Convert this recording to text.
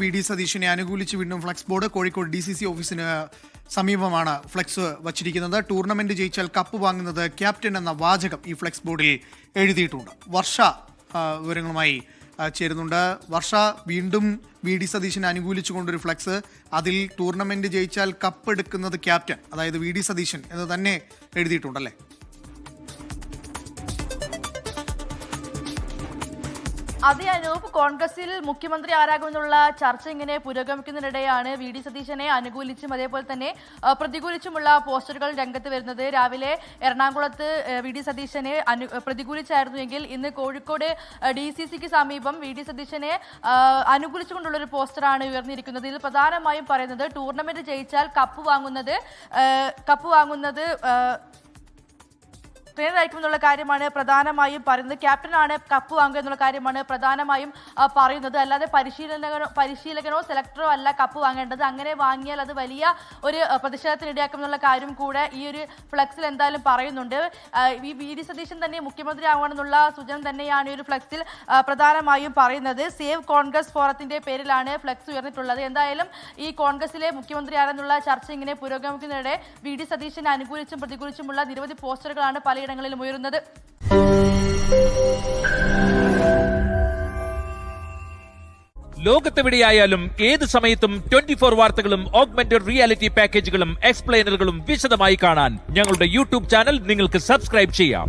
V D സതീശനെ അനുകൂലിച്ച് വീണ്ടും ഫ്ലക്സ് ബോർഡ് കോഴിക്കോട് DCC ഓഫീസിന് സമീപമാണ് ഫ്ലക്സ് വച്ചിരിക്കുന്നത്. ടൂർണമെന്റ് ജയിച്ചാൽ കപ്പ് വാങ്ങുന്നത് ക്യാപ്റ്റൻ എന്ന വാചകം ഈ ഫ്ലക്സ് ബോർഡിൽ എഴുതിയിട്ടുണ്ട്. വർഷ വിവരങ്ങളുമായി ചേരുന്നുണ്ട്. വർഷ, വീണ്ടും വി ഡി സതീശനെ അനുകൂലിച്ചുകൊണ്ടൊരു ഫ്ലക്സ്, അതിൽ ടൂർണമെന്റ് ജയിച്ചാൽ കപ്പ് എടുക്കുന്നത് ക്യാപ്റ്റൻ, അതായത് വി ഡി സതീശൻ എന്ന് തന്നെ എഴുതിയിട്ടുണ്ടല്ലേ? അതെ അനൂപ്, കോൺഗ്രസിൽ മുഖ്യമന്ത്രി ആരാകുമെന്നുള്ള ചർച്ച ഇങ്ങനെ പുരോഗമിക്കുന്നതിനിടെയാണ് വി ഡി സതീശനെ അനുകൂലിച്ചും അതേപോലെ തന്നെ പ്രതികൂലിച്ചുമുള്ള പോസ്റ്ററുകൾ രംഗത്ത് വരുന്നത്. രാവിലെ എറണാകുളത്ത് വി ഡി സതീശനെ പ്രതികൂലിച്ചായിരുന്നുവെങ്കിൽ ഇന്ന് കോഴിക്കോട് DCCക്ക് സമീപം വി ഡി സതീശനെ അനുകൂലിച്ചുകൊണ്ടുള്ള ഒരു പോസ്റ്ററാണ് ഉയർന്നിരിക്കുന്നത്. ഇതിൽ പ്രധാനമായും പറയുന്നത് ടൂർണമെന്റ് ജയിച്ചാൽ കപ്പ് വാങ്ങുന്നത് ട്രെയിനറായിരിക്കുമെന്നുള്ള കാര്യമാണ് പ്രധാനമായും പറയുന്നത്. ക്യാപ്റ്റനാണ് കപ്പ് വാങ്ങുക എന്നുള്ള കാര്യമാണ് പ്രധാനമായും പറയുന്നത്. അല്ലാതെ പരിശീലകനോ സെലക്ടറോ അല്ല കപ്പ് വാങ്ങേണ്ടത്. അങ്ങനെ വാങ്ങിയാൽ അത് വലിയ ഒരു പ്രതിഷേധത്തിനിടയാക്കും എന്നുള്ള കാര്യം കൂടെ ഈ ഒരു ഫ്ലക്സിൽ എന്തായാലും പറയുന്നുണ്ട്. ഈ വി ഡി സതീശൻ തന്നെ മുഖ്യമന്ത്രി ആവണമെന്നുള്ള സൂചന തന്നെയാണ് ഈ ഒരു ഫ്ലക്സിൽ പ്രധാനമായും പറയുന്നത്. സേവ് കോൺഗ്രസ് ഫോറത്തിന്റെ പേരിലാണ് ഫ്ലക്സ് ഉയർന്നിട്ടുള്ളത്. എന്തായാലും ഈ കോൺഗ്രസിലെ മുഖ്യമന്ത്രി ആരെന്നുള്ള ചർച്ച ഇങ്ങനെ പുരോഗമിക്കുന്നതിനിടെ വി ഡി സതീശനെ അനുകൂലിച്ചും പ്രതികൂലിച്ചുമുള്ള നിരവധി പോസ്റ്ററുകളാണ് പലയിടങ്ങളിലും ഉയരുന്നത്. ലോകത്തെവിടെയായാലും ഏത് സമയത്തും 24 വാർത്തകളും ഓഗ്മെന്റഡ് റിയാലിറ്റി പാക്കേജുകളും എക്സ്പ്ലെയിനറുകളും വിശദമായി കാണാൻ ഞങ്ങളുടെ YouTube ചാനൽ നിങ്ങൾക്ക് സബ്സ്ക്രൈബ് ചെയ്യാം.